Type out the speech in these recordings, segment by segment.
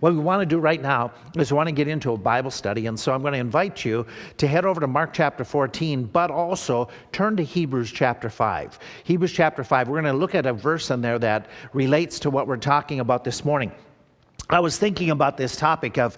What we want to do right now is we want to get into a Bible study, and so I'm going to invite you to head over to Mark chapter 14, but also turn to Hebrews chapter 5. Hebrews chapter 5, we're going to look at a verse in there that relates to what we're talking about this morning. I was thinking about this topic of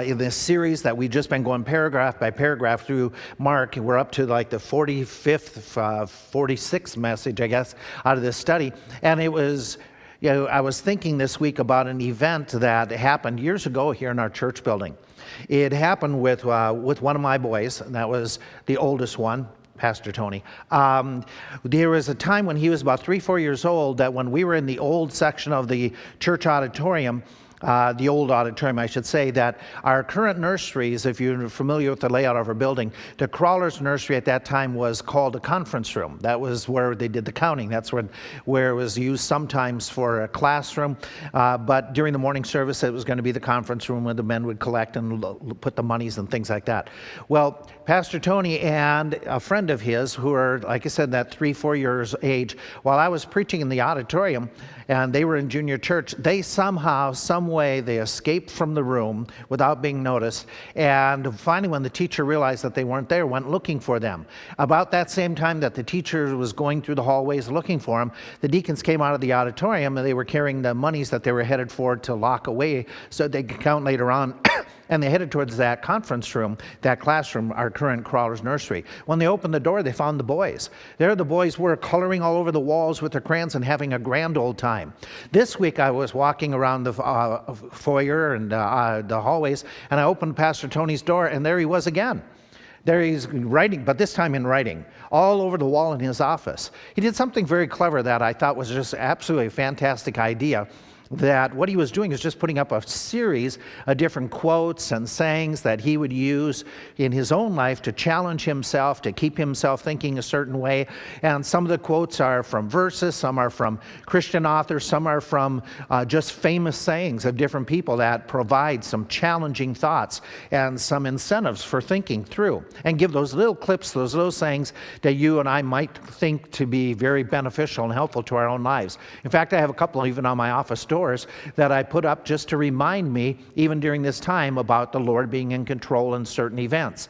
in this series that we've just been going paragraph by paragraph through Mark. We're up to like the 45th, 46th message, I guess, out of this study. And it was, I was thinking this week about an event that happened years ago here in our church building. It happened with one of my boys, and that was the oldest one, Pastor Tony. There was a time when he was about 3-4 years old that when we were in the old section of the church auditorium, the old auditorium, I should say, that our current nurseries, if you're familiar with the layout of our building, the Crawlers Nursery at that time was called a conference room. That was where they did the counting. That's where it was used sometimes for a classroom. But during the morning service, it was going to be the conference room where the men would collect and put the monies and things like that. Well, Pastor Tony and a friend of his who are, like I said, that 3-4 years age, while I was preaching in the auditorium, and they were in junior church, they somehow, some way, they escaped from the room without being noticed, and finally when the teacher realized that they weren't there, went looking for them. About that same time that the teacher was going through the hallways looking for them, the deacons came out of the auditorium, and they were carrying the monies that they were headed for to lock away so they could count later on. And they headed towards that conference room, that classroom, our current Crawlers Nursery. When they opened the door, they found the boys. There the boys were coloring all over the walls with their crayons and having a grand old time. This week I was walking around the foyer and the hallways, and I opened Pastor Tony's door, and there he was again. There he's writing, but this time in writing, all over the wall in his office. He did something very clever that I thought was just absolutely a fantastic idea. That what he was doing is just putting up a series of different quotes and sayings that he would use in his own life to challenge himself, to keep himself thinking a certain way. And some of the quotes are from verses, some are from Christian authors, some are from just famous sayings of different people that provide some challenging thoughts and some incentives for thinking through, and give those little clips, those little sayings that you and I might think to be very beneficial and helpful to our own lives. In fact, I have a couple even on my office door that I put up just to remind me, even during this time, about the Lord being in control in certain events.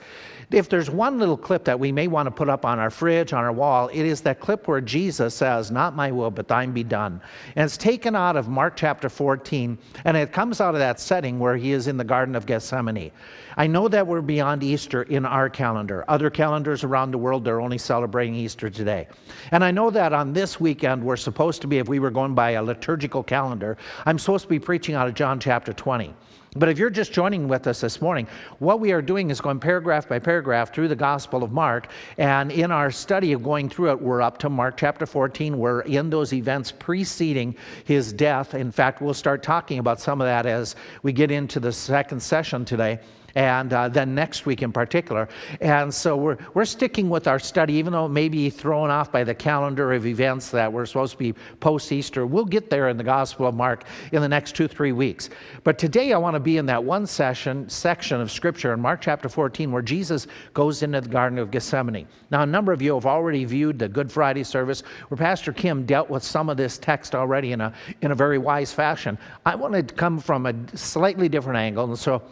If there's one little clip that we may want to put up on our fridge, on our wall, it is that clip where Jesus says, "Not my will, but thine be done." And it's taken out of Mark chapter 14, and it comes out of that setting where he is in the Garden of Gethsemane. I know that we're beyond Easter in our calendar. Other calendars around the world, they're only celebrating Easter today. And I know that on this weekend, we're supposed to be, if we were going by a liturgical calendar, I'm supposed to be preaching out of John chapter 20. But if you're just joining with us this morning, what we are doing is going paragraph by paragraph through the Gospel of Mark, and in our study of going through it, we're up to Mark chapter 14. We're in those events preceding his death. In fact, we'll start talking about some of that as we get into the second session today, and then next week in particular. And so we're sticking with our study, even though it may be thrown off by the calendar of events that we're supposed to be post-Easter. We'll get there in the Gospel of Mark in the next 2-3 weeks. But today I want to be in that one section of Scripture in Mark chapter 14 where Jesus goes into the Garden of Gethsemane. Now, a number of you have already viewed the Good Friday service where Pastor Kim dealt with some of this text already in a very wise fashion. I want to come from a slightly different angle, and so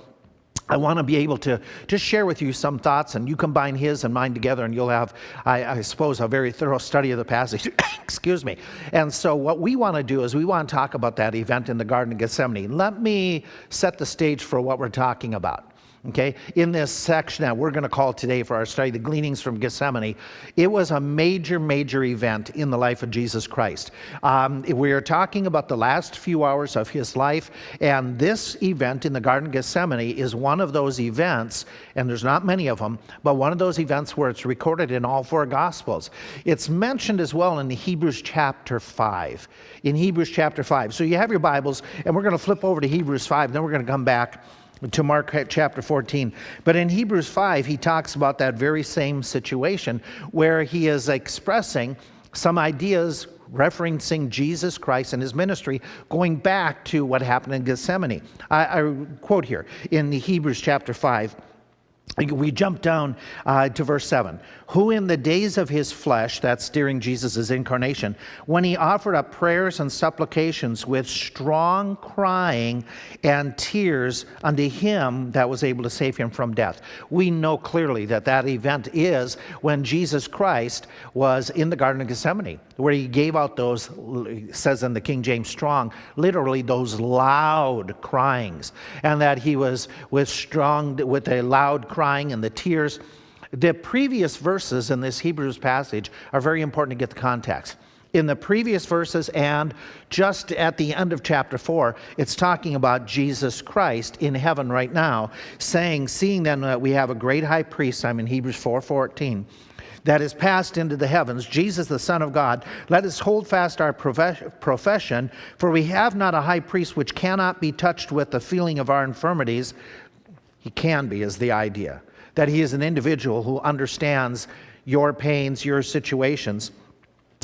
I want to be able to just share with you some thoughts, and you combine his and mine together, and you'll have, I suppose, a very thorough study of the passage. Excuse me. And so what we want to do is we want to talk about that event in the Garden of Gethsemane. Let me set the stage for what we're talking about. Okay, in this section that we're going to call today for our study, the Gleanings from Gethsemane, it was a major, major event in the life of Jesus Christ. We are talking about the last few hours of his life, and this event in the Garden of Gethsemane is one of those events, and there's not many of them, but one of those events where it's recorded in all 4 Gospels. It's mentioned as well in the Hebrews chapter 5. In Hebrews chapter 5. So you have your Bibles, and we're going to flip over to Hebrews 5, then we're going to come back to Mark chapter 14. But in Hebrews 5, he talks about that very same situation where he is expressing some ideas referencing Jesus Christ and his ministry, going back to what happened in Gethsemane. I quote here in the Hebrews chapter 5. We jump down to verse 7. Who in the days of his flesh, that's during Jesus' incarnation, when he offered up prayers and supplications with strong crying and tears unto him that was able to save him from death. We know clearly that that event is when Jesus Christ was in the Garden of Gethsemane, where he gave out those, says in the King James Strong, literally those loud cryings, and that he was with a loud crying and the tears. The previous verses in this Hebrews passage are very important to get the context. In the previous verses and just at the end of chapter 4, it's talking about Jesus Christ in heaven right now, saying, seeing then that we have a great high priest, I'm in Hebrews 4:14, that is passed into the heavens, Jesus the Son of God, let us hold fast our profession, for we have not a high priest which cannot be touched with the feeling of our infirmities. He can be, is the idea. That he is an individual who understands your pains, your situations.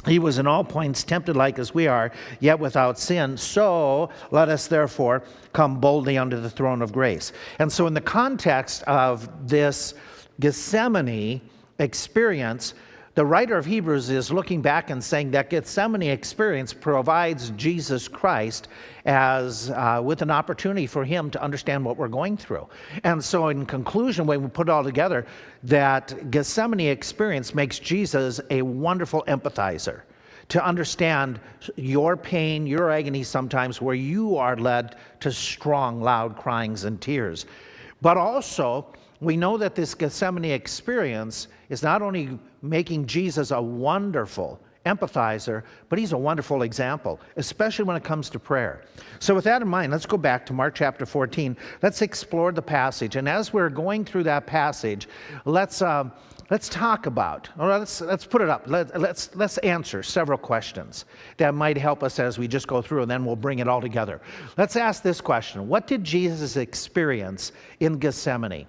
He was in all points tempted like as we are, yet without sin. So let us therefore come boldly unto the throne of grace. And so in the context of this Gethsemane experience, the writer of Hebrews is looking back and saying that Gethsemane experience provides Jesus Christ as with an opportunity for him to understand what we're going through. And so in conclusion, when we put it all together, that Gethsemane experience makes Jesus a wonderful empathizer to understand your pain, your agony sometimes, where you are led to strong, loud cryings and tears. But also, we know that this Gethsemane experience is not only making Jesus a wonderful empathizer, but he's a wonderful example, especially when it comes to prayer. So with that in mind, let's go back to Mark chapter 14. Let's explore the passage. And as we're going through that passage, let's talk about, or let's put it up. Let's answer several questions that might help us as we just go through, and then we'll bring it all together. Let's ask this question. What did Jesus experience in Gethsemane?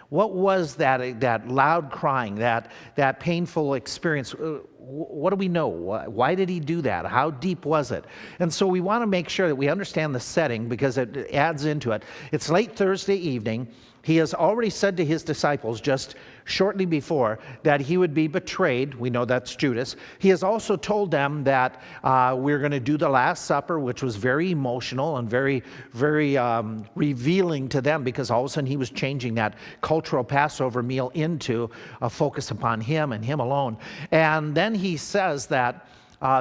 What was that loud crying, that painful experience? What do we know? Why did he do that? How deep was it? And so we want to make sure that we understand the setting because it adds into it. It's late Thursday evening. He has already said to his disciples just shortly before that he would be betrayed. We know that's Judas. He has also told them that we're going to do the Last Supper, which was very emotional and very, very revealing to them because all of a sudden he was changing that cultural Passover meal into a focus upon him and him alone. And then he says that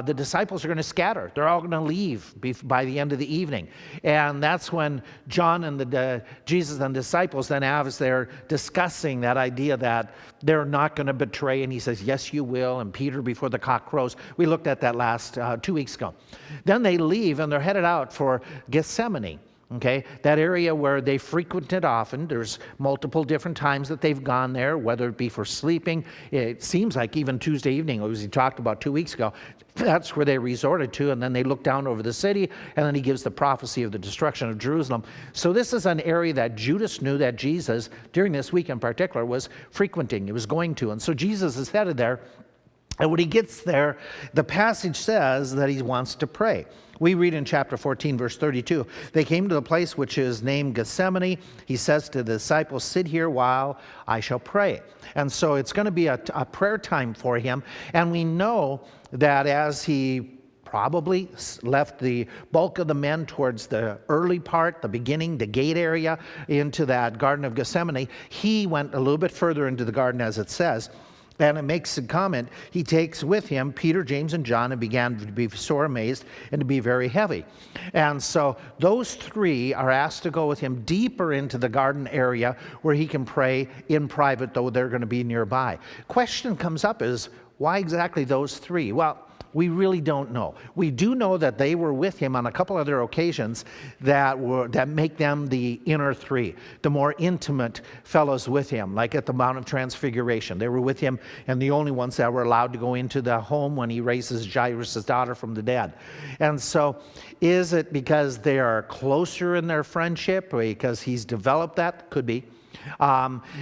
the disciples are going to scatter. They're all going to leave by the end of the evening. And that's when John and Jesus and the disciples then as they're discussing that idea that they're not going to betray. And he says, yes, you will. And Peter before the cock crows. We looked at that last 2 weeks ago. Then they leave and they're headed out for Gethsemane. Okay, that area where they frequented often. There's multiple different times that they've gone there, whether it be for sleeping. It seems like even Tuesday evening, as he talked about 2 weeks ago, that's where they resorted to, and then they look down over the city, and then he gives the prophecy of the destruction of Jerusalem. So this is an area that Judas knew that Jesus, during this week in particular, was frequenting. He was going to, and so Jesus is headed there. And when he gets there, the passage says that he wants to pray. We read in chapter 14, verse 32, they came to the place which is named Gethsemane. He says to the disciples, sit here while I shall pray. And so it's going to be a prayer time for him. And we know that as he probably left the bulk of the men towards the early part, the beginning, the gate area, into that Garden of Gethsemane, he went a little bit further into the garden, as it says. And it makes a comment, he takes with him Peter, James, and John and began to be sore amazed and to be very heavy. And so those three are asked to go with him deeper into the garden area where he can pray in private, though they're going to be nearby. Question comes up is, why exactly those three? Well, we really don't know. We do know that they were with him on a couple other occasions that make them the inner three, the more intimate fellows with him, like at the Mount of Transfiguration. They were with him and the only ones that were allowed to go into the home when he raises Jairus' daughter from the dead. And so is it because they are closer in their friendship, or because he's developed that? Could be.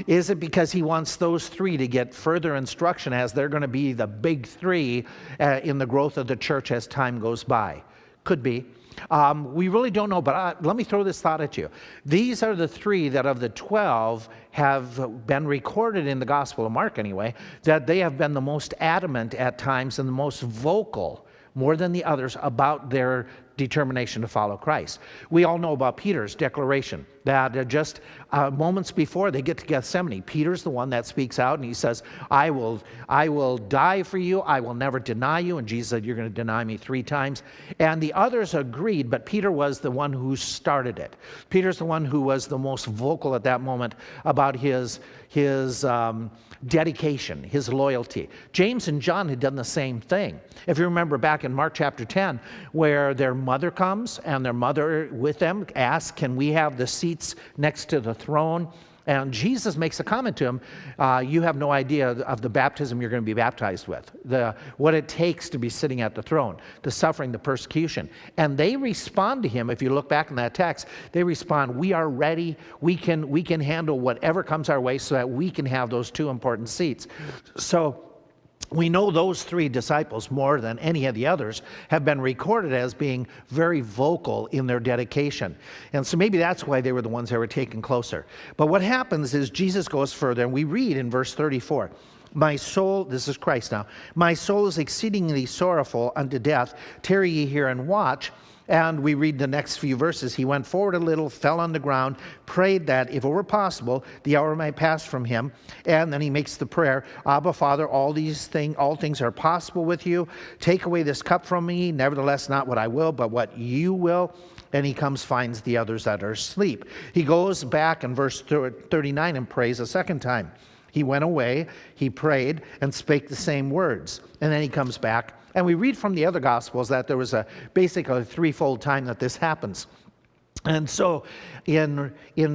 Is it because he wants those three to get further instruction as they're going to be the big three in the growth of the church as time goes by? Could be. We really don't know, but let me throw this thought at you. These are the three that of the 12 have been recorded in the Gospel of Mark anyway, that they have been the most adamant at times and the most vocal, more than the others, about their determination to follow Christ. We all know about Peter's declaration that just moments before they get to Gethsemane, Peter's the one that speaks out and he says, I will die for you, I will never deny you. And Jesus said, you're going to deny me 3 times. And the others agreed, but Peter was the one who started it. Peter's the one who was the most vocal at that moment about his dedication, his loyalty. James and John had done the same thing. If you remember back in Mark chapter 10, where their mother comes and their mother with them asks, can we have the seats next to the throne? And Jesus makes a comment to him, you have no idea of the baptism you're going to be baptized with, what it takes to be sitting at the throne, the suffering, the persecution. And they respond to him, if you look back in that text, they respond, we are ready, we can handle whatever comes our way so that we can have those 2 important seats. So we know those 3 disciples, more than any of the others, have been recorded as being very vocal in their dedication. And so maybe that's why they were the ones that were taken closer. But what happens is Jesus goes further, and we read in verse 34, my soul, this is Christ now, my soul is exceedingly sorrowful unto death. Tarry ye here and watch. And we read the next few verses. He went forward a little, fell on the ground, prayed that, if it were possible, the hour might pass from him. And then he makes the prayer, Abba, Father, all things are possible with you. Take away this cup from me. Nevertheless, not what I will, but what you will. And he comes, finds the others that are asleep. He goes back in verse 39 and prays a second time. He went away, he prayed, and spake the same words. And then he comes back. And we read from the other Gospels that there was basically a 3-fold time that this happens. And so in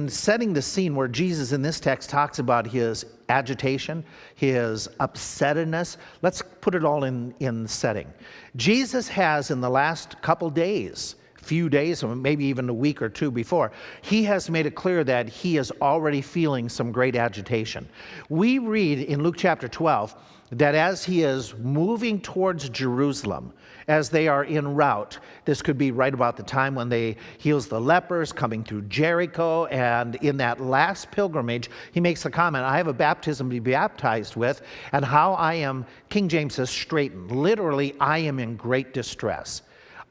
setting the scene where Jesus in this text talks about his agitation, his upsetness, let's put it all in setting. Jesus has in the last couple days, few days, or maybe even a week or 2 before, he has made it clear that he is already feeling some great agitation. We read in Luke chapter 12 that as he is moving towards Jerusalem, as they are en route, this could be right about the time when they heals the lepers, coming through Jericho, and in that last pilgrimage, he makes the comment, I have a baptism to be baptized with, and how I am, King James says, straitened. Literally, I am in great distress.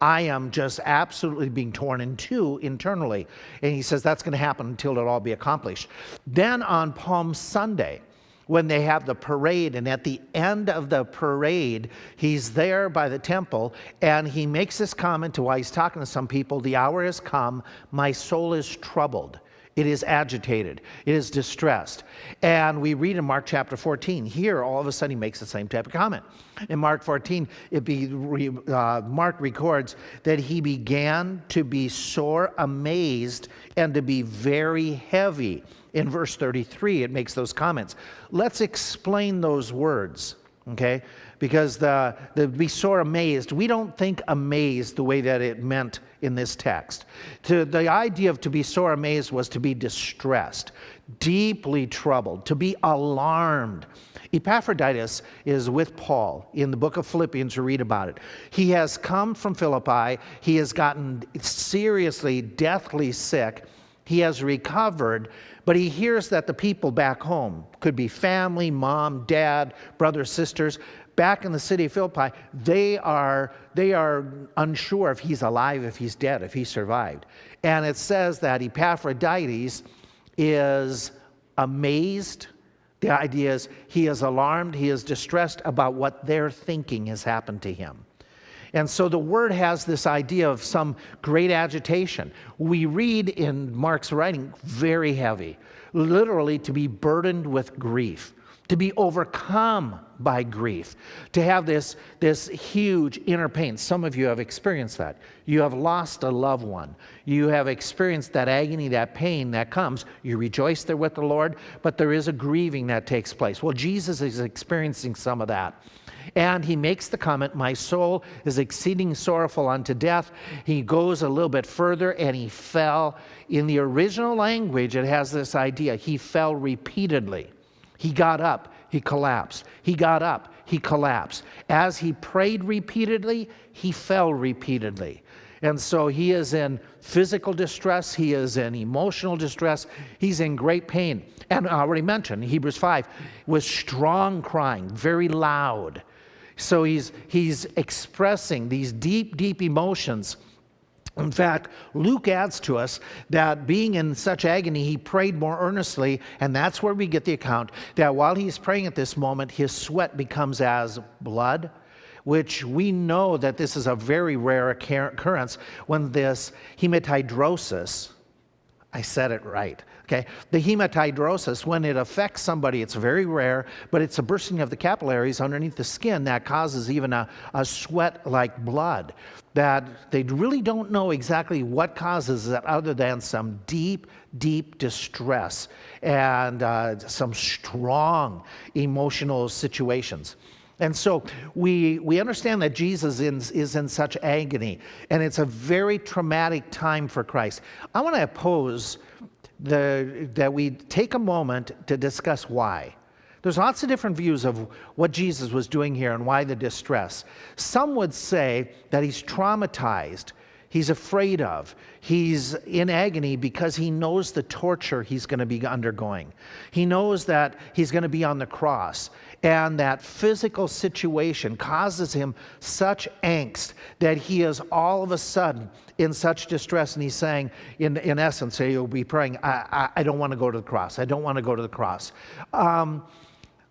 I am just absolutely being torn in 2 internally. And he says that's going to happen until it all be accomplished. Then on Palm Sunday, when they have the parade, and at the end of the parade, he's there by the temple, and he makes this comment to why he's talking to some people, the hour has come, my soul is troubled. It is agitated. It is distressed. And we read in Mark chapter 14, here all of a sudden he makes the same type of comment. In Mark 14, Mark records that he began to be sore amazed and to be very heavy. In verse 33, it makes those comments. Let's explain those words, okay? Because the be sore amazed, we don't think amazed the way that it meant in this text. The idea of to be sore amazed was to be distressed, deeply troubled, to be alarmed. Epaphroditus is with Paul in the book of Philippians. You read about it. He has come from Philippi. He has gotten seriously, deathly sick. He has recovered, but he hears that the people back home, could be family, mom, dad, brothers, sisters, back in the city of Philippi, they are unsure if he's alive, if he's dead, if he survived. And it says that Epaphroditus is amazed. The idea is he is alarmed, he is distressed about what they're thinking has happened to him. And so the word has this idea of some great agitation. We read in Mark's writing, very heavy, literally to be burdened with grief, to be overcome by grief, to have this huge inner pain. Some of you have experienced that. You have lost a loved one. You have experienced that agony, that pain that comes. You rejoice there with the Lord, but there is a grieving that takes place. Well, Jesus is experiencing some of that. And he makes the comment, my soul is exceeding sorrowful unto death. He goes a little bit further and he fell. In the original language, it has this idea. He fell repeatedly. He got up, he collapsed. He got up, he collapsed. As he prayed repeatedly, he fell repeatedly. And so he is in physical distress, he is in emotional distress, he's in great pain. And I already mentioned, Hebrews 5, was strong crying, very loud. So he's expressing these deep, deep emotions. In fact, Luke adds to us that being in such agony, he prayed more earnestly, and that's where we get the account that while he's praying at this moment, his sweat becomes as blood, which we know that this is a very rare occurrence when this hematidrosis, I said it right, okay? The hematidrosis, when it affects somebody, it's very rare, but it's a bursting of the capillaries underneath the skin that causes even a sweat like blood, that they really don't know exactly what causes it other than some deep, deep distress and some strong emotional situations. And so we understand that Jesus is in such agony, and it's a very traumatic time for Christ. I want to oppose that we take a moment to discuss why. There's lots of different views of what Jesus was doing here and why the distress. Some would say that he's traumatized, he's afraid of, he's in agony because he knows the torture he's going to be undergoing. He knows that he's going to be on the cross, and that physical situation causes him such angst that he is all of a sudden in such distress, and he's saying, in essence, he'll be praying, I don't want to go to the cross. I don't want to go to the cross.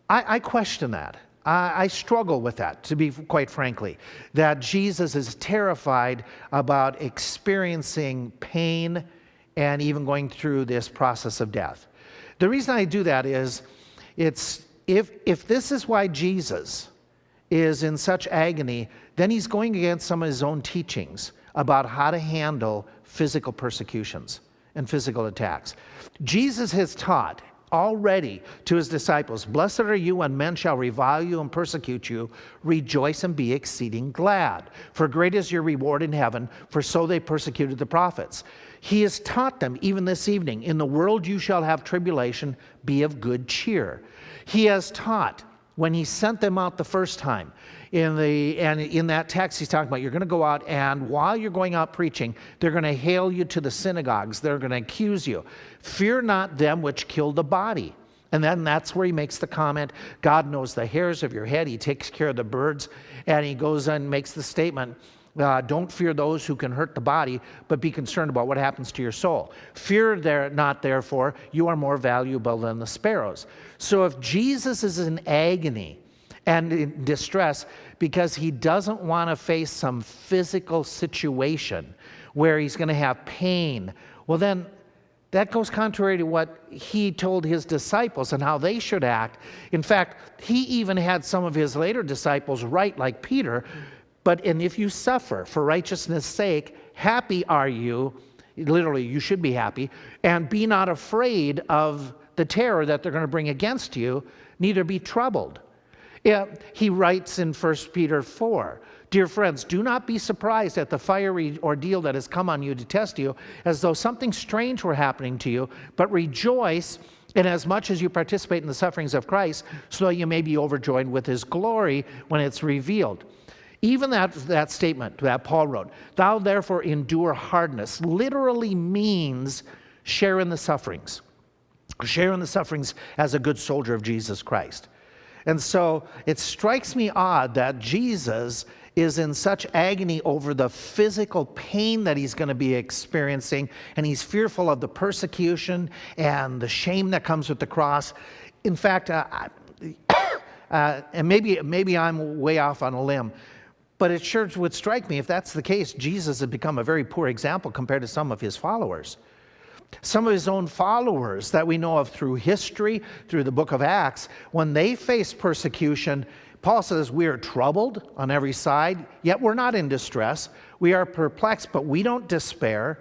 I question that. I struggle with that, to be quite frankly, that Jesus is terrified about experiencing pain and even going through this process of death. The reason I do that is, if this is why Jesus is in such agony, then he's going against some of his own teachings about how to handle physical persecutions and physical attacks. Jesus has taught already to his disciples, "Blessed are you when men shall revile you and persecute you. Rejoice and be exceeding glad. For great is your reward in heaven, for so they persecuted the prophets." He has taught them, even this evening, "In the world you shall have tribulation, be of good cheer." He has taught when he sent them out the first time. And in that text, he's talking about you're going to go out, and while you're going out preaching, they're going to hail you to the synagogues. They're going to accuse you. "Fear not them which kill the body." And then that's where he makes the comment, God knows the hairs of your head. He takes care of the birds. And he goes and makes the statement, don't fear those who can hurt the body, but be concerned about what happens to your soul. "Fear not, therefore, you are more valuable than the sparrows." So if Jesus is in agony and in distress because he doesn't want to face some physical situation where he's going to have pain, well then that goes contrary to what he told his disciples and how they should act. In fact, he even had some of his later disciples write, like Peter, and if you suffer for righteousness' sake, happy are you, literally you should be happy, and be not afraid of the terror that they're going to bring against you, neither be troubled. He writes in 1 Peter 4, "Dear friends, do not be surprised at the fiery ordeal that has come on you to test you, as though something strange were happening to you, but rejoice inasmuch as you participate in the sufferings of Christ, so that you may be overjoyed with his glory when it's revealed." Even that statement that Paul wrote, "Thou therefore endure hardness," literally means share in the sufferings. Share in the sufferings as a good soldier of Jesus Christ. And so it strikes me odd that Jesus is in such agony over the physical pain that he's going to be experiencing, and he's fearful of the persecution and the shame that comes with the cross. In fact, and maybe I'm way off on a limb, but it sure would strike me if that's the case, Jesus has become a very poor example compared to some of his followers. Some of his own followers that we know of through history, through the book of Acts, when they faced persecution, Paul says, "We are troubled on every side, yet we're not in distress. We are perplexed, but we don't despair."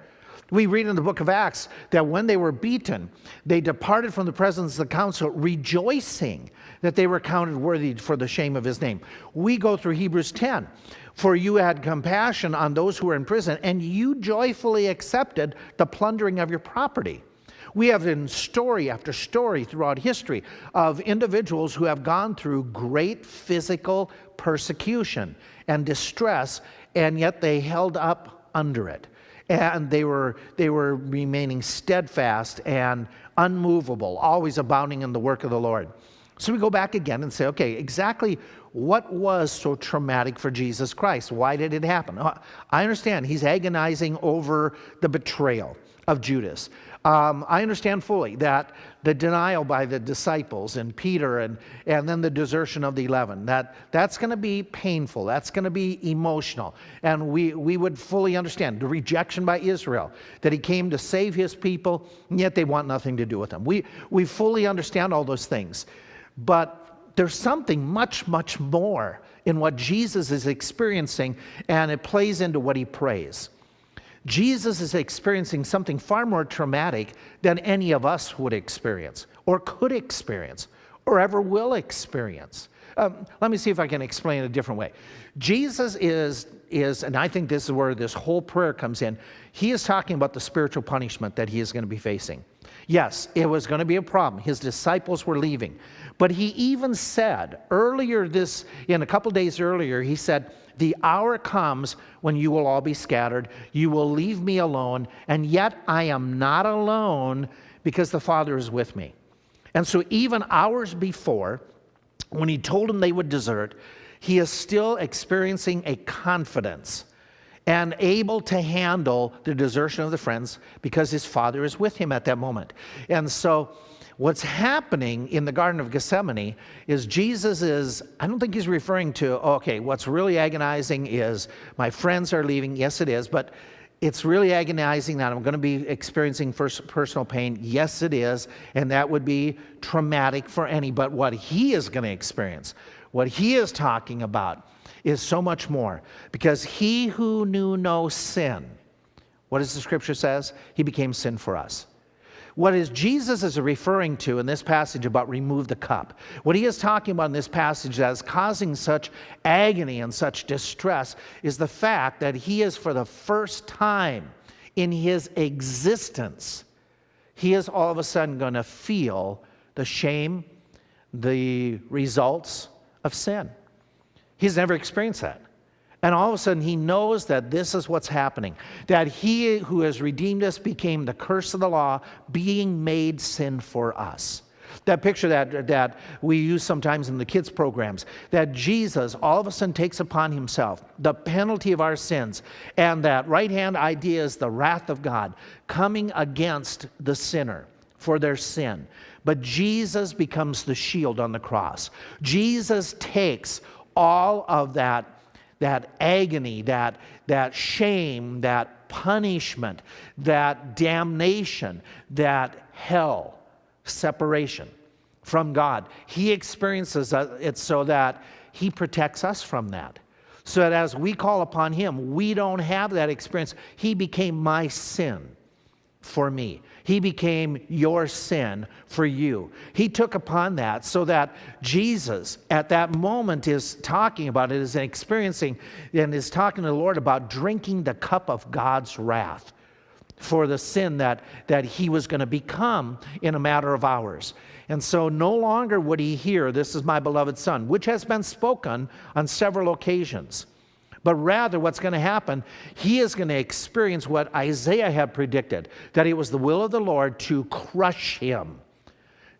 We read in the book of Acts that when they were beaten, they departed from the presence of the council, rejoicing that they were counted worthy for the shame of his name. We go through Hebrews 10. "For you had compassion on those who were in prison, and you joyfully accepted the plundering of your property." We have in story after story throughout history of individuals who have gone through great physical persecution and distress, and yet they held up under it. And they were remaining steadfast and unmovable, always abounding in the work of the Lord. So we go back again and say, okay, exactly what was so traumatic for Jesus Christ? Why did it happen? I understand he's agonizing over the betrayal of Judas. I understand fully that the denial by the disciples and Peter and then the desertion of the 11, that's going to be painful. That's going to be emotional. And we would fully understand the rejection by Israel, that he came to save his people, and yet they want nothing to do with him. We fully understand all those things. But there's something much, much more in what Jesus is experiencing, and it plays into what he prays. Jesus is experiencing something far more traumatic than any of us would experience, or could experience, or ever will experience. Let me see if I can explain it a different way. Jesus is, and I think this is where this whole prayer comes in, he is talking about the spiritual punishment that he is going to be facing. Yes, it was going to be a problem. His disciples were leaving. But he even said in a couple days earlier, he said, the hour comes when you will all be scattered. You will leave me alone, and yet I am not alone because the Father is with me. And so even hours before, when he told them they would desert, he is still experiencing a confidence and able to handle the desertion of the friends because his Father is with him at that moment. And so what's happening in the Garden of Gethsemane is I don't think he's referring to, okay, what's really agonizing is my friends are leaving. Yes, it is, but it's really agonizing that I'm going to be experiencing personal pain. Yes, it is, and that would be traumatic for any. But what he is going to experience, what he is talking about, is so much more. Because he who knew no sin, what does the scripture says? He became sin for us. What Jesus is referring to in this passage about remove the cup, what he is talking about in this passage that is causing such agony and such distress is the fact that he is, for the first time in his existence, he is all of a sudden going to feel the shame, the results of sin. He's never experienced that. And all of a sudden, he knows that this is what's happening. That he who has redeemed us became the curse of the law, being made sin for us. That picture that we use sometimes in the kids' programs, that Jesus all of a sudden takes upon himself the penalty of our sins. And that right-hand idea is the wrath of God coming against the sinner for their sin. But Jesus becomes the shield on the cross. Jesus takes all of that agony, that shame, that punishment, that damnation, that hell, separation from God. He experiences it so that he protects us from that. So that as we call upon him, we don't have that experience. He became my sin for me. He became your sin for you. He took upon that so that Jesus at that moment is talking about it, is experiencing and is talking to the Lord about drinking the cup of God's wrath for the sin that he was going to become in a matter of hours. And so no longer would he hear, "This is my beloved son," which has been spoken on several occasions. But rather what's going to happen, he is going to experience what Isaiah had predicted, that it was the will of the Lord to crush him,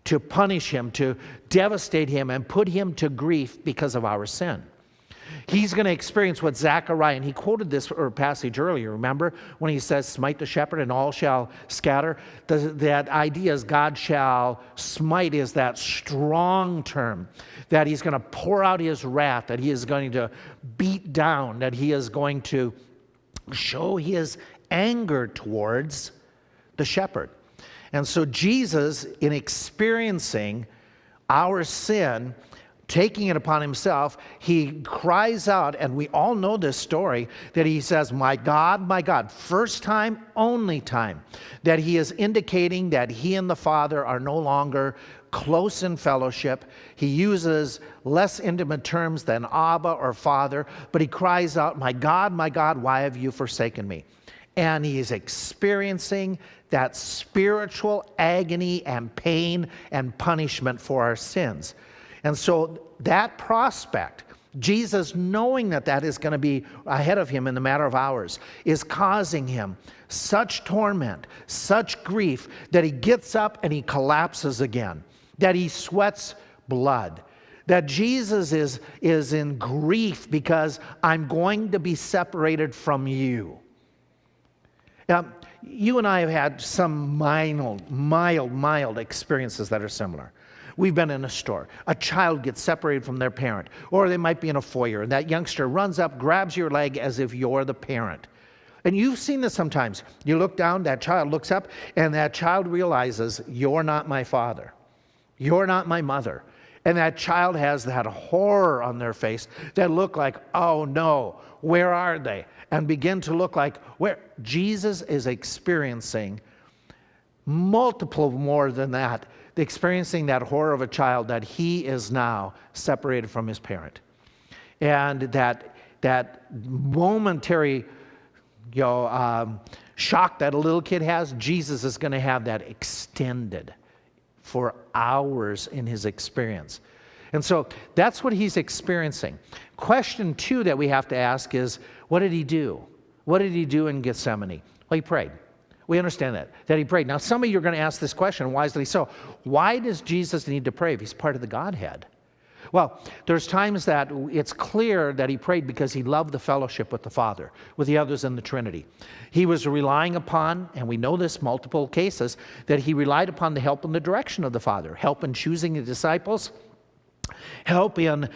to punish him, to devastate him, and put him to grief because of our sin. He's going to experience what Zechariah, and he quoted this passage earlier, remember? When he says, "Smite the shepherd and all shall scatter." That idea is God shall smite is that strong term, that he's going to pour out his wrath, that he is going to beat down, that he is going to show his anger towards the shepherd. And so Jesus, in experiencing our sin, taking it upon himself, he cries out, and we all know this story, that he says, my God," first time, only time, that he is indicating that he and the Father are no longer close in fellowship. He uses less intimate terms than Abba or Father, but he cries out, my God, why have you forsaken me?" And he is experiencing that spiritual agony and pain and punishment for our sins. And so that prospect, Jesus, knowing that that is going to be ahead of him in the matter of hours, is causing him such torment, such grief, that he gets up and he collapses again, that he sweats blood, that Jesus is in grief because I'm going to be separated from you. Now, you and I have had some mild experiences that are similar. We've been in a store. A child gets separated from their parent, or they might be in a foyer, and that youngster runs up, grabs your leg as if you're the parent. And you've seen this sometimes. You look down, that child looks up, and that child realizes, you're not my father. You're not my mother. And that child has that horror on their face that look like, oh no, where are they? And begin to look like where Jesus is experiencing multiple more than that, experiencing that horror of a child that he is now separated from his parent. And that momentary shock that a little kid has, Jesus is going to have that extended for hours in his experience. And so that's what he's experiencing. Question 2 that we have to ask is, what did he do? What did he do in Gethsemane? Well, he prayed. We understand that he prayed. Now, some of you are going to ask this question, wisely so. Why does Jesus need to pray if he's part of the Godhead? Well, there's times that it's clear that he prayed because he loved the fellowship with the Father, with the others in the Trinity. He was relying upon, and we know this multiple cases, that he relied upon the help and the direction of the Father, help in choosing the disciples, help in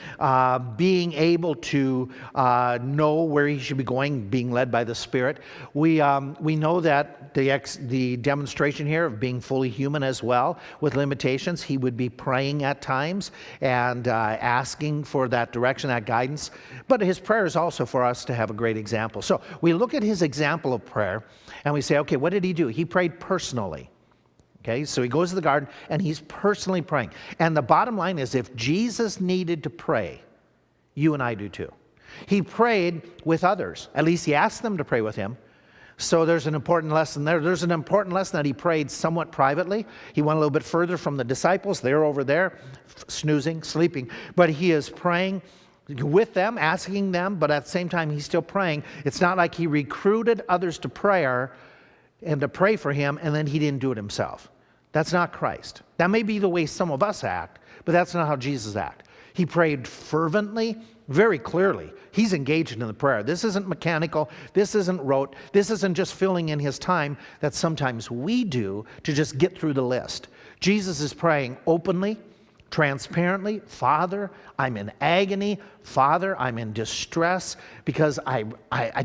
being able to know where he should be going, being led by the Spirit. We know that the demonstration here of being fully human as well, with limitations, he would be praying at times and asking for that direction, that guidance. But his prayer is also for us to have a great example. So we look at his example of prayer and we say, okay, what did he do? He prayed personally. Okay, so he goes to the garden and he's personally praying. And the bottom line is, if Jesus needed to pray, you and I do too. He prayed with others. At least he asked them to pray with him. So there's an important lesson there. There's an important lesson that he prayed somewhat privately. He went a little bit further from the disciples. They're over there, snoozing, sleeping. But he is praying with them, asking them, but at the same time he's still praying. It's not like he recruited others to prayer and to pray for him, and then he didn't do it himself. That's not Christ. That may be the way some of us act, but that's not how Jesus acted. He prayed fervently, very clearly. He's engaged in the prayer. This isn't mechanical. This isn't rote. This isn't just filling in his time that sometimes we do to just get through the list. Jesus is praying openly, transparently. Father, I'm in agony. Father, I'm in distress because I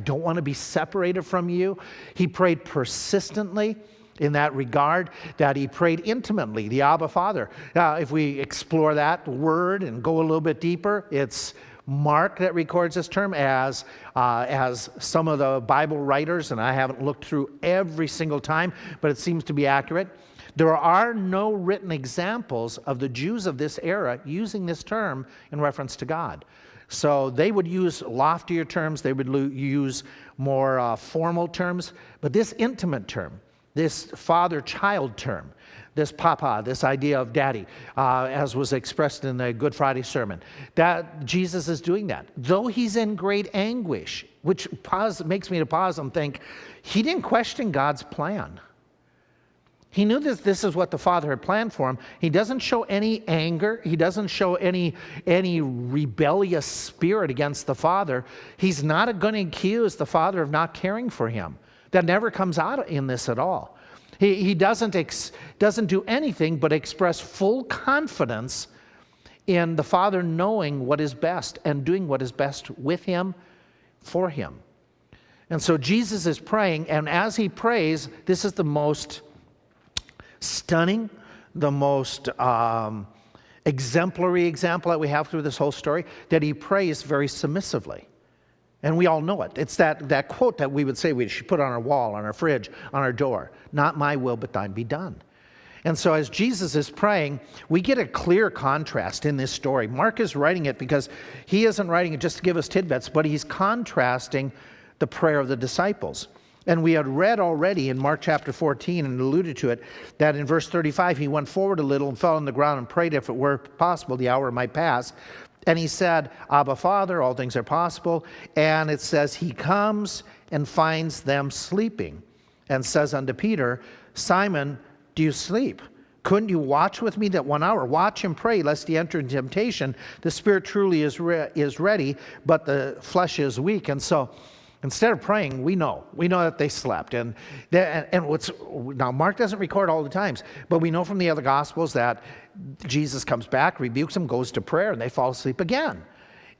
don't want to be separated from you. He prayed persistently in that regard, that he prayed intimately, the Abba Father. Now, if we explore that word and go a little bit deeper, it's Mark that records this term as some of the Bible writers, and I haven't looked through every single time, but it seems to be accurate. There are no written examples of the Jews of this era using this term in reference to God. So they would use loftier terms, they would use more formal terms, but this intimate term, this father-child term, this papa, this idea of daddy, as was expressed in the Good Friday sermon, that Jesus is doing that. Though he's in great anguish, which makes me to pause and think, he didn't question God's plan. He knew that this is what the Father had planned for him. He doesn't show any anger. He doesn't show any rebellious spirit against the Father. He's not going to accuse the Father of not caring for him. That never comes out in this at all. He doesn't do anything but express full confidence in the Father knowing what is best and doing what is best with him, for him. And so Jesus is praying, and as he prays, this is the most stunning, the most exemplary example that we have through this whole story, that he prays very submissively. And we all know it. It's that quote that we would say we should put on our wall, on our fridge, on our door. Not my will, but thine be done. And so as Jesus is praying, we get a clear contrast in this story. Mark is writing it because he isn't writing it just to give us tidbits, but he's contrasting the prayer of the disciples. And we had read already in Mark chapter 14 and alluded to it, that in verse 35, he went forward a little and fell on the ground and prayed if it were possible the hour might pass. And he said, Abba, Father, all things are possible. And it says he comes and finds them sleeping and says unto Peter, Simon, do you sleep? Couldn't you watch with me that 1 hour? Watch and pray, lest ye enter into temptation. The spirit truly is ready, but the flesh is weak. And so instead of praying, we know that they slept. And now Mark doesn't record all the times, but we know from the other Gospels that Jesus comes back, rebukes them, goes to prayer, and they fall asleep again.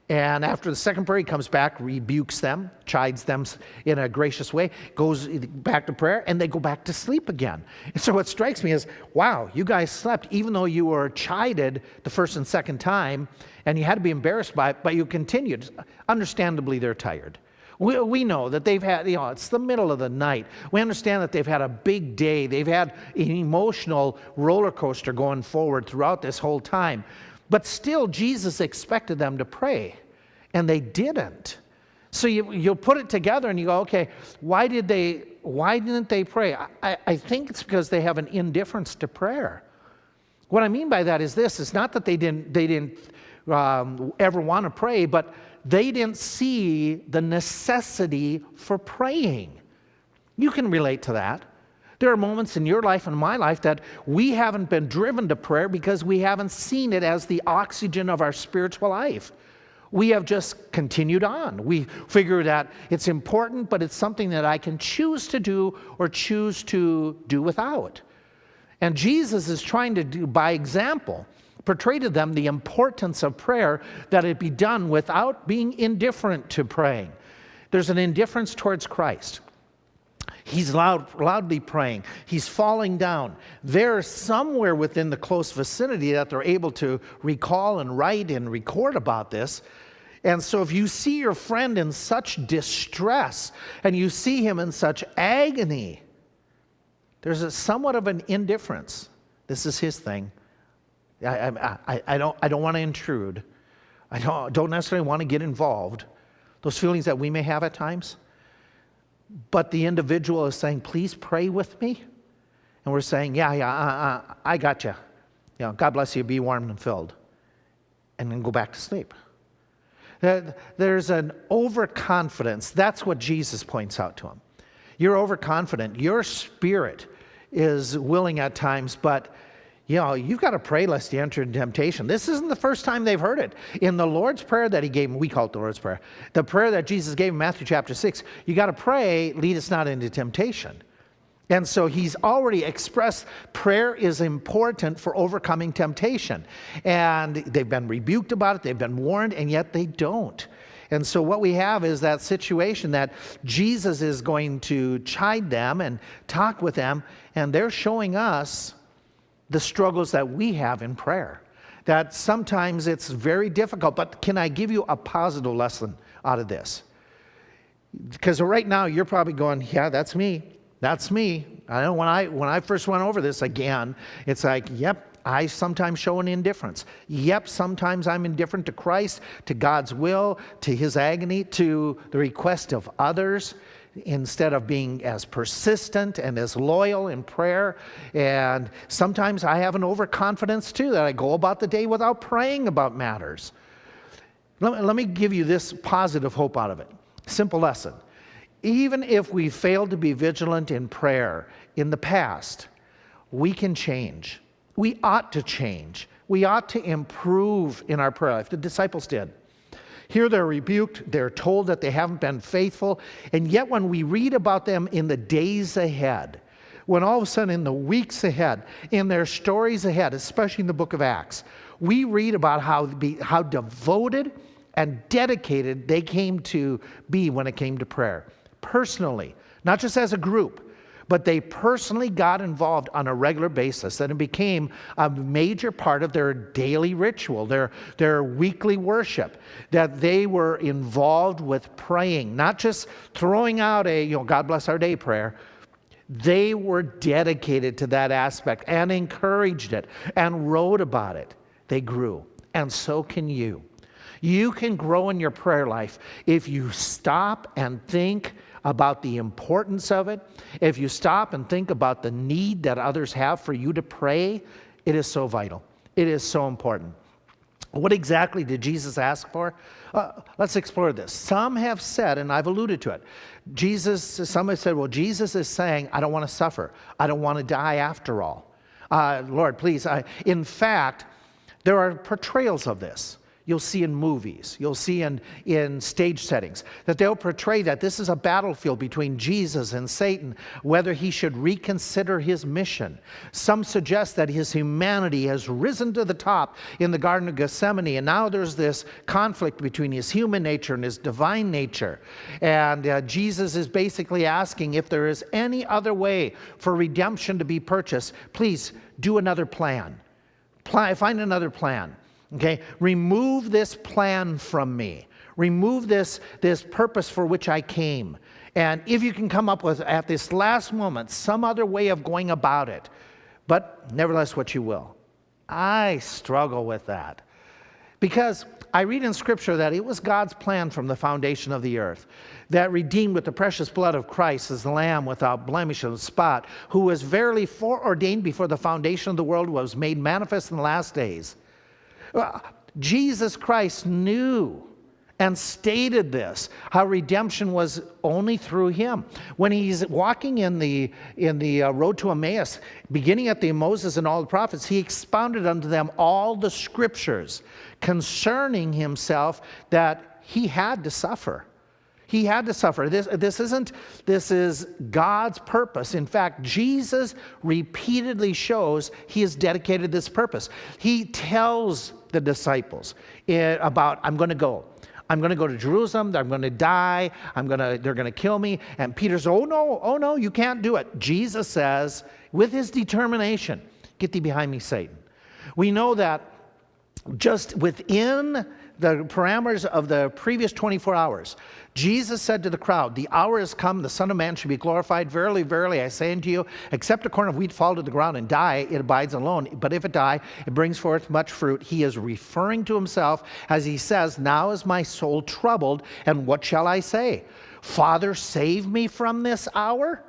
And after the second prayer, he comes back, rebukes them, chides them in a gracious way, goes back to prayer, and they go back to sleep again. And so what strikes me is, wow, you guys slept even though you were chided the first and second time, and you had to be embarrassed by it, but you continued. Understandably, they're tired. We know that they've had, it's the middle of the night. We understand that they've had a big day. They've had an emotional roller coaster going forward throughout this whole time. But still, Jesus expected them to pray, and they didn't. So you'll put it together and you go, okay, why didn't they pray? I think it's because they have an indifference to prayer. What I mean by that is this: it's not that they didn't ever want to pray, but they didn't see the necessity for praying. You can relate to that. There are moments in your life and my life that we haven't been driven to prayer because we haven't seen it as the oxygen of our spiritual life. We have just continued on. We figure that it's important, but it's something that I can choose to do or choose to do without. And Jesus is trying to do, by example, portray to them the importance of prayer, that it be done without being indifferent to praying. There's an indifference towards Christ. He's loudly praying. He's falling down. They're somewhere within the close vicinity that they're able to recall and write and record about this. And so if you see your friend in such distress and you see him in such agony, there's somewhat of an indifference. This is his thing. I don't want to intrude. I don't necessarily want to get involved. Those feelings that we may have at times. But the individual is saying, please pray with me. And we're saying, I got you. God bless you, be warm and filled. And then go back to sleep. There's an overconfidence. That's what Jesus points out to him. You're overconfident. Your spirit is willing at times, but you've got to pray lest you enter into temptation. This isn't the first time they've heard it. In the Lord's Prayer that he gave them, we call it the Lord's Prayer, the prayer that Jesus gave in Matthew chapter 6, you got to pray, lead us not into temptation. And so he's already expressed prayer is important for overcoming temptation. And they've been rebuked about it, they've been warned, and yet they don't. And so what we have is that situation that Jesus is going to chide them and talk with them, and they're showing us the struggles that we have in prayer. That sometimes it's very difficult, but can I give you a positive lesson out of this? Because right now you're probably going, yeah, that's me. That's me. I know when I first went over this again, it's like, yep, I sometimes show an indifference. Yep, sometimes I'm indifferent to Christ, to God's will, to his agony, to the request of others, instead of being as persistent and as loyal in prayer. And sometimes I have an overconfidence too, that I go about the day without praying about matters. Let me give you this positive hope out of it. Simple lesson. Even if we failed to be vigilant in prayer in the past, we can change. We ought to change. We ought to improve in our prayer life. The disciples did. Here they're rebuked, they're told that they haven't been faithful, and yet when we read about them in the days ahead, when all of a sudden in the weeks ahead, in their stories ahead, especially in the book of Acts, we read about how devoted and dedicated they came to be when it came to prayer. Personally, not just as a group, but they personally got involved on a regular basis, and it became a major part of their daily ritual, their weekly worship, that they were involved with praying, not just throwing out a, God bless our day prayer. They were dedicated to that aspect and encouraged it and wrote about it. They grew, and so can you. You can grow in your prayer life if you stop and think about the importance of it. If you stop and think about the need that others have for you to pray, it is so vital. It is so important. What exactly did Jesus ask for? Let's explore this. Some have said, and I've alluded to it, some have said, well, Jesus is saying, I don't want to suffer. I don't want to die after all. Lord, please. In fact, there are portrayals of this. You'll see in movies, you'll see in stage settings, that they'll portray that this is a battlefield between Jesus and Satan, whether he should reconsider his mission. Some suggest that his humanity has risen to the top in the Garden of Gethsemane, and now there's this conflict between his human nature and his divine nature. And Jesus is basically asking if there is any other way for redemption to be purchased, please do another plan. Find another plan. Okay, remove this plan from me. Remove this purpose for which I came. And if you can come up with, at this last moment, some other way of going about it, but nevertheless what you will. I struggle with that. Because I read in Scripture that it was God's plan from the foundation of the earth, that redeemed with the precious blood of Christ as the Lamb without blemish or spot, who was verily foreordained before the foundation of the world, was made manifest in the last days. Jesus Christ knew and stated this, how redemption was only through him. When he's walking in the road to Emmaus, beginning at the Moses and all the prophets, he expounded unto them all the scriptures concerning himself, that he had to suffer. He had to suffer. This is God's purpose. In fact, Jesus repeatedly shows he has dedicated this purpose. He tells the disciples about, I'm going to go. I'm going to go to Jerusalem. I'm going to die. They're going to kill me. And Peter says, oh no, you can't do it. Jesus says, with his determination, get thee behind me, Satan. We know that just within the parameters of the previous 24 hours, Jesus said to the crowd, the hour has come, the Son of Man should be glorified. Verily, verily, I say unto you, except a corn of wheat fall to the ground and die, it abides alone. But if it die, it brings forth much fruit. He is referring to himself as he says, now is my soul troubled, and what shall I say? Father, save me from this hour?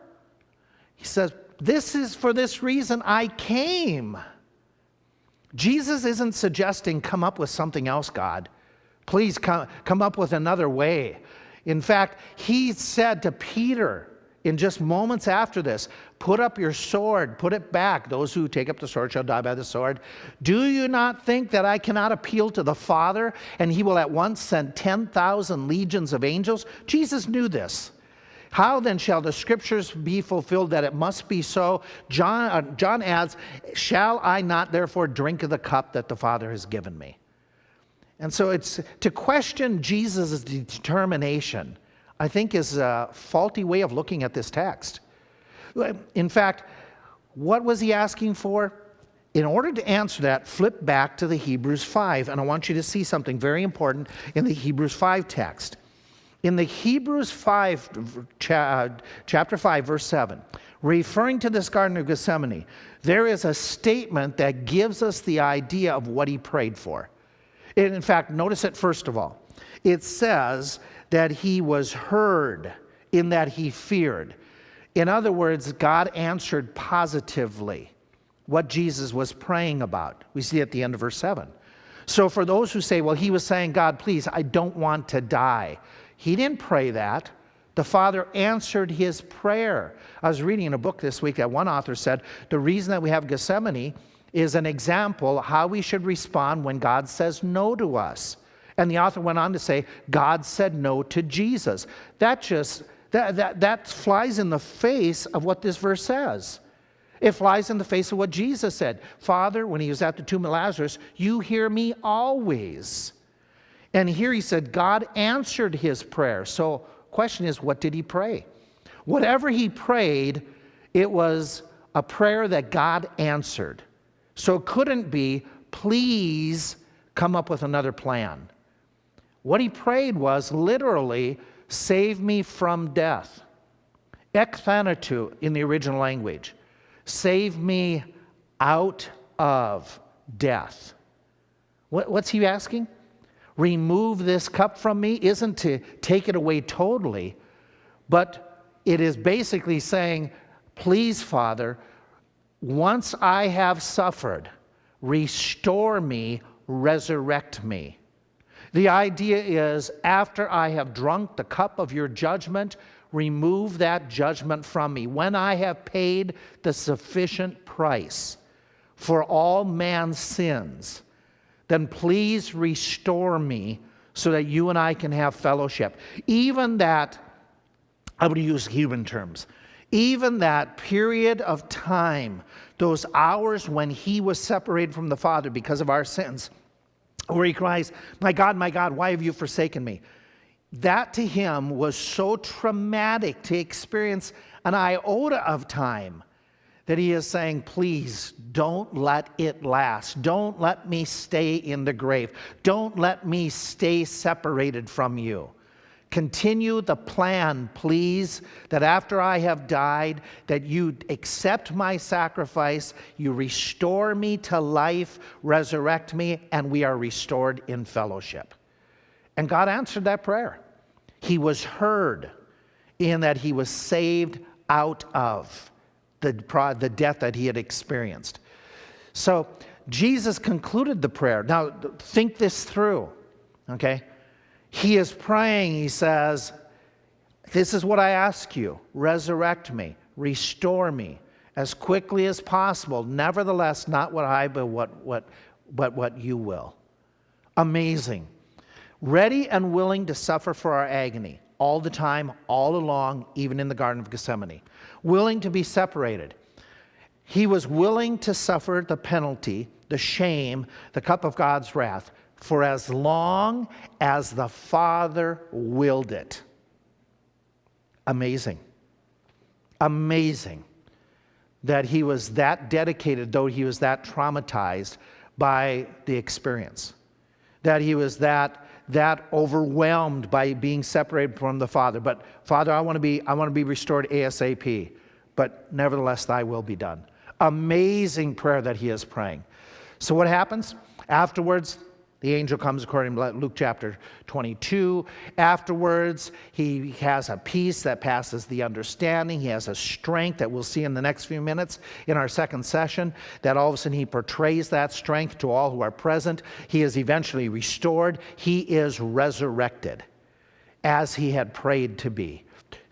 He says, this is for this reason I came. Jesus isn't suggesting come up with something else, God. Please come up with another way. In fact, he said to Peter in just moments after this, put up your sword, put it back. Those who take up the sword shall die by the sword. Do you not think that I cannot appeal to the Father, and he will at once send 10,000 legions of angels? Jesus knew this. How then shall the scriptures be fulfilled that it must be so? John adds, shall I not therefore drink of the cup that the Father has given me? And so it's to question Jesus' determination, I think, is a faulty way of looking at this text. In fact, what was he asking for? In order to answer that, flip back to the Hebrews 5, and I want you to see something very important in the Hebrews 5 text. In the Hebrews 5, chapter 5, verse 7, referring to this Garden of Gethsemane, there is a statement that gives us the idea of what he prayed for. In fact, notice it first of all. It says that he was heard in that he feared. In other words, God answered positively what Jesus was praying about. We see at the end of verse 7. So for those who say, well, he was saying, God, please, I don't want to die. He didn't pray that. The Father answered his prayer. I was reading in a book this week that one author said, the reason that we have Gethsemane is an example how we should respond when God says no to us. And the author went on to say, God said no to Jesus. That flies in the face of what this verse says. It flies in the face of what Jesus said. Father, when he was at the tomb of Lazarus, you hear me always. And here he said, God answered his prayer. So question is, what did he pray? Whatever he prayed, it was a prayer that God answered. So it couldn't be, please come up with another plan. What he prayed was literally, save me from death. Ek thanatu in the original language. Save me out of death. What's he asking? Remove this cup from me isn't to take it away totally, but it is basically saying, please, Father, once I have suffered, restore me resurrect me. The idea is, after I have drunk the cup of your judgment, remove that judgment from me. When I have paid the sufficient price for all man's sins, then please restore me so that you and I can have fellowship. Even that, I would use human terms, even that period of time, those hours when he was separated from the Father because of our sins, where he cries, my God, why have you forsaken me? That to him was so traumatic to experience an iota of time that he is saying, please don't let it last. Don't let me stay in the grave. Don't let me stay separated from you. Continue the plan, please, that after I have died, that you accept my sacrifice, you restore me to life, resurrect me, and we are restored in fellowship. And God answered that prayer. He was heard in that he was saved out of the death that he had experienced. So Jesus concluded the prayer. Now, think this through, okay? He is praying, he says, this is what I ask you, resurrect me, restore me as quickly as possible. Nevertheless, not what I, but what you will. Amazing. Ready and willing to suffer for our agony all the time, all along, even in the Garden of Gethsemane. Willing to be separated. He was willing to suffer the penalty, the shame, the cup of God's wrath, for as long as the Father willed it. Amazing. Amazing that he was that dedicated, though he was that traumatized by the experience. That he was that overwhelmed by being separated from the Father. But Father, I want to be restored ASAP. But nevertheless, thy will be done. Amazing prayer that he is praying. So what happens? Afterwards, the angel comes according to Luke chapter 22. Afterwards, he has a peace that passes the understanding. He has a strength that we'll see in the next few minutes in our second session, that all of a sudden he portrays that strength to all who are present. He is eventually restored. He is resurrected as he had prayed to be.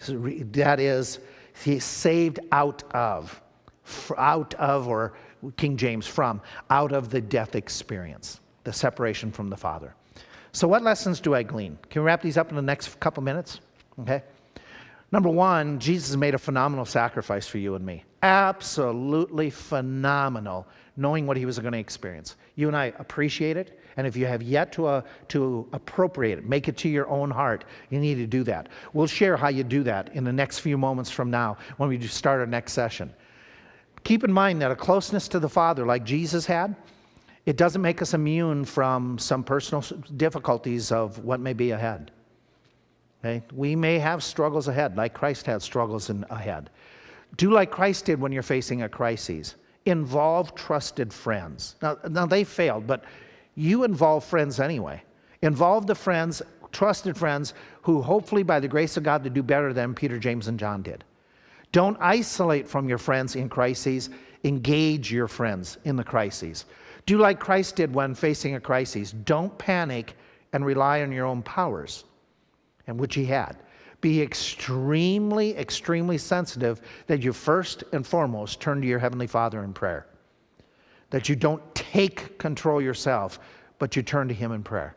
That is, he's saved out of, or King James from, out of the death experience. The separation from the Father. So what lessons do I glean? Can we wrap these up in the next couple minutes? Okay. Number one, Jesus made a phenomenal sacrifice for you and me. Absolutely phenomenal, knowing what he was going to experience. You and I appreciate it, and if you have yet to appropriate it, make it to your own heart, you need to do that. We'll share how you do that in the next few moments from now when we start our next session. Keep in mind that a closeness to the Father like Jesus had, it doesn't make us immune from some personal difficulties of what may be ahead. Okay? We may have struggles ahead, like Christ had struggles ahead. Do like Christ did when you're facing a crisis. Involve trusted friends. Now they failed, but you involve friends anyway. Involve the friends, trusted friends, who hopefully by the grace of God to do better than Peter, James, and John did. Don't isolate from your friends in crises. Engage your friends in the crises. Do like Christ did when facing a crisis. Don't panic and rely on your own powers, and which he had. Be extremely, extremely sensitive that you first and foremost turn to your Heavenly Father in prayer. That you don't take control yourself, but you turn to him in prayer.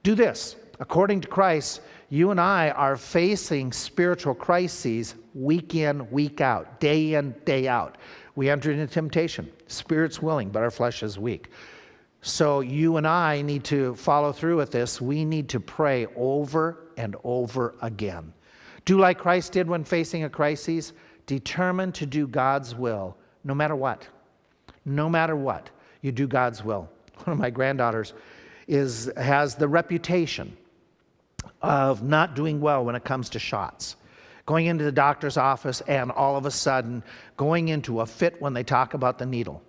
Do this. According to Christ, you and I are facing spiritual crises week in, week out, day in, day out. We enter into temptation. Spirit's willing, but our flesh is weak. So you and I need to follow through with this. We need to pray over and over again. Do like Christ did when facing a crisis. Determined to do God's will, no matter what. No matter what, you do God's will. One of my granddaughters has the reputation of not doing well when it comes to shots. Going into the doctor's office and all of a sudden going into a fit when they talk about the needle.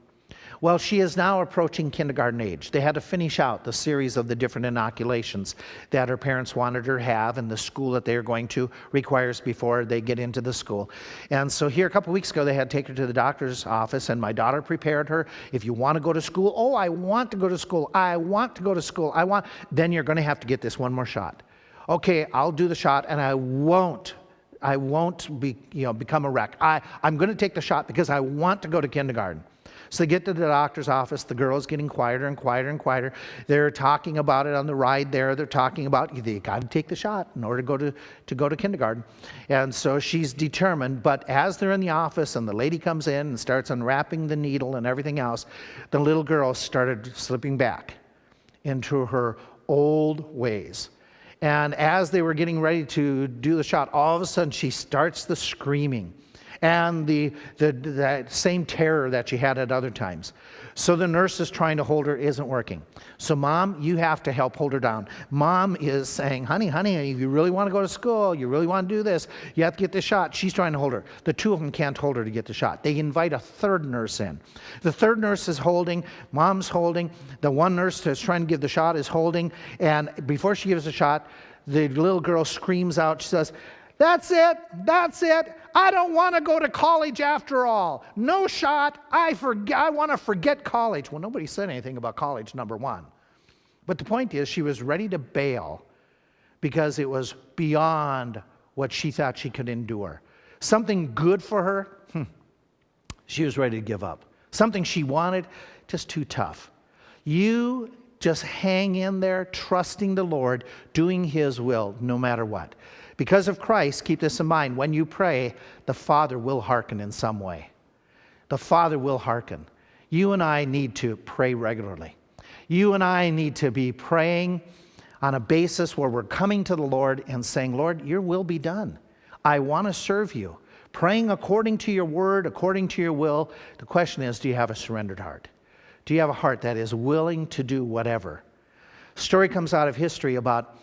Well, she is now approaching kindergarten age. They had to finish out the series of the different inoculations that her parents wanted her to have, and the school that they are going to requires before they get into the school. And so here a couple weeks ago, they had to take her to the doctor's office, and my daughter prepared her. If you want to go to school, oh, I want to go to school. I want to go to school. Then you're going to have to get this one more shot. Okay, I'll do the shot, and I won't become a wreck. I'm going to take the shot because I want to go to kindergarten. So they get to the doctor's office. The girl's getting quieter and quieter and quieter. They're talking about it on the ride there. They're talking about you got to take the shot in order to go to kindergarten. And so she's determined. But as they're in the office and the lady comes in and starts unwrapping the needle and everything else, the little girl started slipping back into her old ways. And as they were getting ready to do the shot, all of a sudden she starts the screaming and the same terror that she had at other times. So the nurse is trying to hold her, isn't working. So Mom, you have to help hold her down. Mom is saying, honey, if you really want to go to school, you really want to do this, you have to get the shot. She's trying to hold her. The two of them can't hold her to get the shot. They invite a third nurse in. The third nurse is holding, Mom's holding, the one nurse that's trying to give the shot is holding, and before she gives the shot, the little girl screams out, she says, that's it. I don't want to go to college after all. No shot. I want to forget college. Well, nobody said anything about college, number one. But the point is, she was ready to bail because it was beyond what she thought she could endure. Something good for her, she was ready to give up. Something she wanted, just too tough. You just hang in there, trusting the Lord, doing His will, no matter what. Because of Christ, keep this in mind, when you pray, the Father will hearken in some way. The Father will hearken. You and I need to pray regularly. You and I need to be praying on a basis where we're coming to the Lord and saying, Lord, your will be done. I want to serve you. Praying according to your word, according to your will. The question is, do you have a surrendered heart? Do you have a heart that is willing to do whatever? A story comes out of history about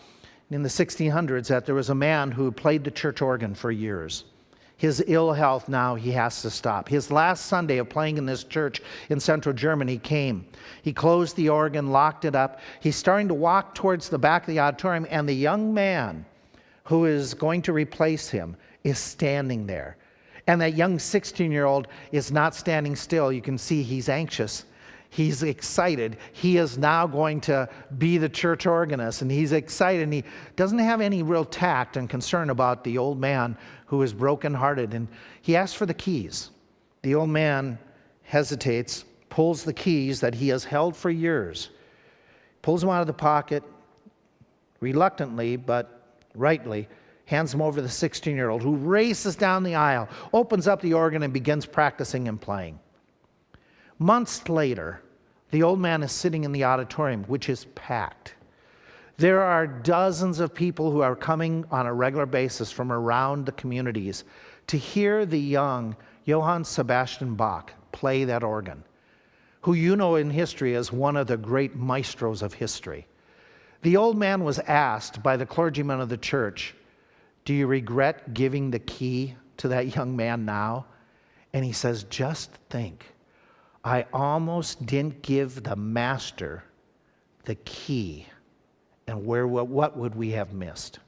in the 1600s that there was a man who played the church organ for years. His ill health, now he has to stop. His last Sunday of playing in this church in central Germany came. He closed the organ, locked it up. He's starting to walk towards the back of the auditorium, and the young man who is going to replace him is standing there. And that young 16-year-old is not standing still. You can see he's anxious. He's excited. He is now going to be the church organist, and he's excited, and he doesn't have any real tact and concern about the old man who is brokenhearted, and he asks for the keys. The old man hesitates, pulls the keys that he has held for years, pulls them out of the pocket, reluctantly but rightly, hands them over to the 16-year-old, who races down the aisle, opens up the organ, and begins practicing and playing. Months later, the old man is sitting in the auditorium, which is packed. There are dozens of people who are coming on a regular basis from around the communities to hear the young Johann Sebastian Bach play that organ, who you know in history as one of the great maestros of history. The old man was asked by the clergyman of the church, do you regret giving the key to that young man now? And he says, just think. I almost didn't give the master the key, and what would we have missed?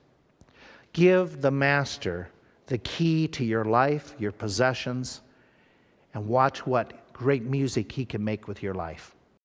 Give the master the key to your life, your possessions, and watch what great music he can make with your life.